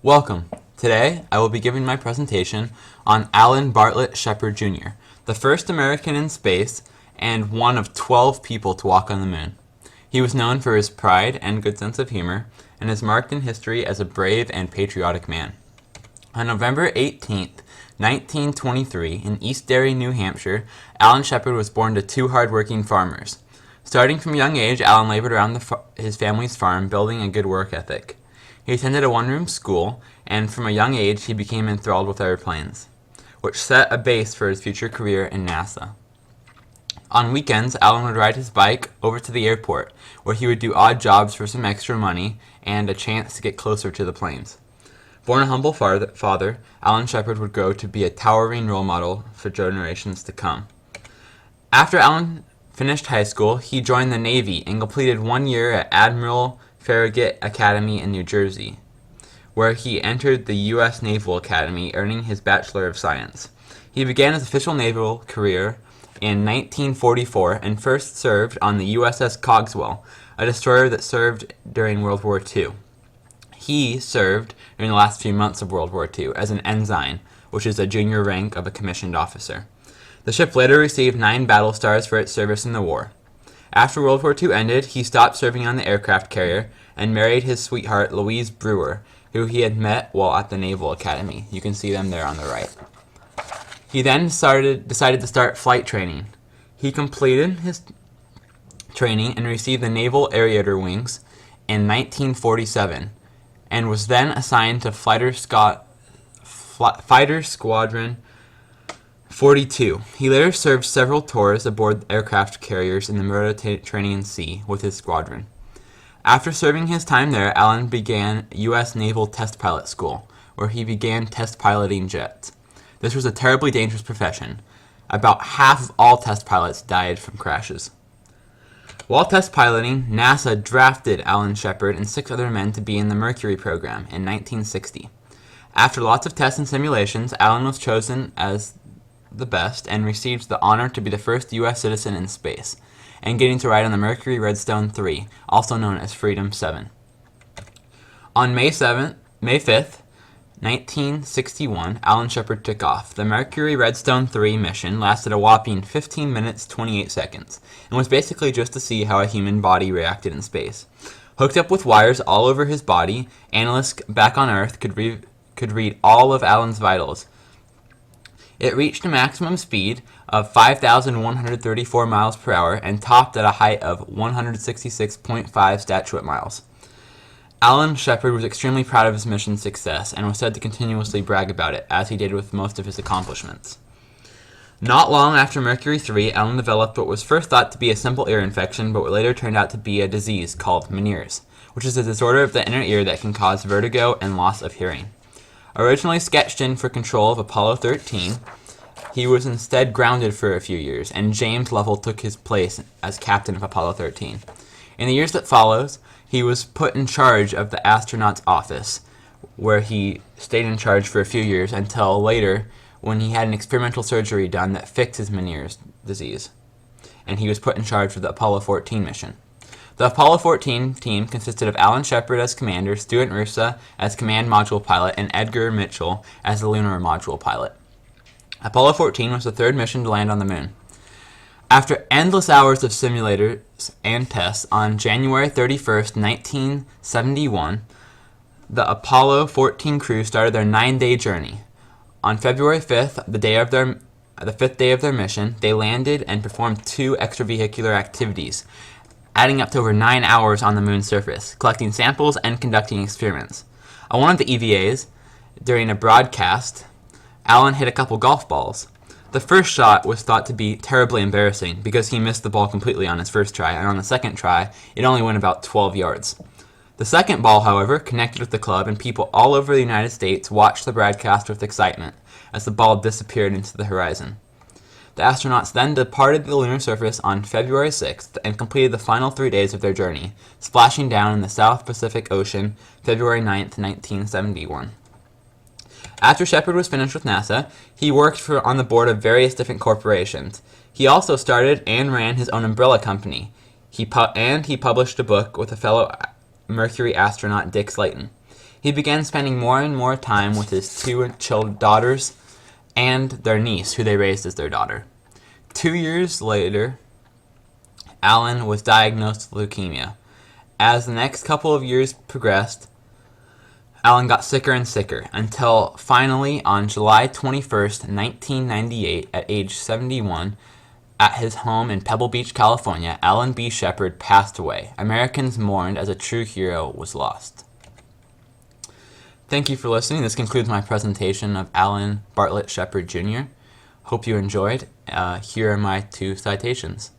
Welcome. Today, I will be giving my presentation on Alan Bartlett Shepard Jr., the first American in space and one of 12 people to walk on the moon. He was known for his pride and good sense of humor, and is marked in history as a brave and patriotic man. On November 18, 1923, in East Derry, New Hampshire, Alan Shepard was born to two hard-working farmers. Starting from a young age, Alan labored around his family's farm, building a good work ethic. He attended a one-room school, and from a young age he became enthralled with airplanes, which set a base for his future career in NASA. On weekends, Alan would ride his bike over to the airport, where he would do odd jobs for some extra money and a chance to get closer to the planes. Born a humble father, Alan Shepard would grow to be a towering role model for generations to come. After Alan finished high school, he joined the Navy and completed 1 year at Admiral Farragut Academy in New Jersey, where he entered the U.S. Naval Academy, earning his Bachelor of Science. He began his official naval career in 1944 and first served on the USS Cogswell, a destroyer that served during World War II. He served during the last few months of World War II as an ensign, which is a junior rank of a commissioned officer. The ship later received 9 battle stars for its service in the war. After World War II ended, he stopped serving on the aircraft carrier and married his sweetheart, Louise Brewer, who he had met while at the Naval Academy. You can see them there on the right. He then decided to start flight training. He completed his training and received the Naval Aviator Wings in 1947, and was then assigned to Fighter Squadron 42. He later served several tours aboard aircraft carriers in the Mediterranean Sea with his squadron. After serving his time there, Alan began U.S. Naval Test Pilot School, where he began test piloting jets. This was a terribly dangerous profession. About half of all test pilots died from crashes. While test piloting, NASA drafted Alan Shepard and 6 other men to be in the Mercury program in 1960. After lots of tests and simulations, Alan was chosen as the best and received the honor to be the first U.S. citizen in space, and getting to ride on the Mercury Redstone 3, also known as Freedom 7. On May 5th, 1961, Alan Shepard took off. The Mercury Redstone 3 mission lasted a whopping 15 minutes 28 seconds, and was basically just to see how a human body reacted in space. Hooked up with wires all over his body, analysts back on Earth could read all of Alan's vitals. It reached a maximum speed of 5,134 miles per hour and topped at a height of 166.5 statute miles. Alan Shepard was extremely proud of his mission's success and was said to continuously brag about it, as he did with most of his accomplishments. Not long after Mercury 3, Alan developed what was first thought to be a simple ear infection, but what later turned out to be a disease called Meniere's, which is a disorder of the inner ear that can cause vertigo and loss of hearing. Originally sketched in for control of Apollo 13, he was instead grounded for a few years, and James Lovell took his place as captain of Apollo 13. In the years that followed, he was put in charge of the astronaut's office, where he stayed in charge for a few years until later, when he had an experimental surgery done that fixed his Meniere's disease, and he was put in charge for the Apollo 14 mission. The Apollo 14 team consisted of Alan Shepard as commander, Stuart Roosa as command module pilot, and Edgar Mitchell as the lunar module pilot. Apollo 14 was the 3rd mission to land on the moon. After endless hours of simulators and tests, on January 31st, 1971, the Apollo 14 crew started their 9-day journey. On February 5th, the 5th day of their mission, they landed and performed 2 extravehicular activities, adding up to over 9 hours on the moon's surface, collecting samples and conducting experiments. On one of the EVAs, during a broadcast, Alan hit a couple golf balls. The first shot was thought to be terribly embarrassing because he missed the ball completely on his first try, and on the second try, it only went about 12 yards. The second ball, however, connected with the club, and people all over the United States watched the broadcast with excitement as the ball disappeared into the horizon. The astronauts then departed the lunar surface on February 6th and completed the final 3 days of their journey, splashing down in the South Pacific Ocean February 9th, 1971. After Shepard was finished with NASA, he worked on the board of various different corporations. He also started and ran his own umbrella company. He published a book with a fellow Mercury astronaut Dick Slayton. He began spending more and more time with his two daughters and their niece, who they raised as their daughter. 2 years later, Alan was diagnosed with leukemia. As the next couple of years progressed, Alan got sicker and sicker, until finally on July 21st, 1998, at age 71, at his home in Pebble Beach, California, Alan B. Shepard passed away. Americans mourned as a true hero was lost. Thank you for listening. This concludes my presentation of Alan Bartlett Shepard Jr. Hope you enjoyed. Here are my 2 citations.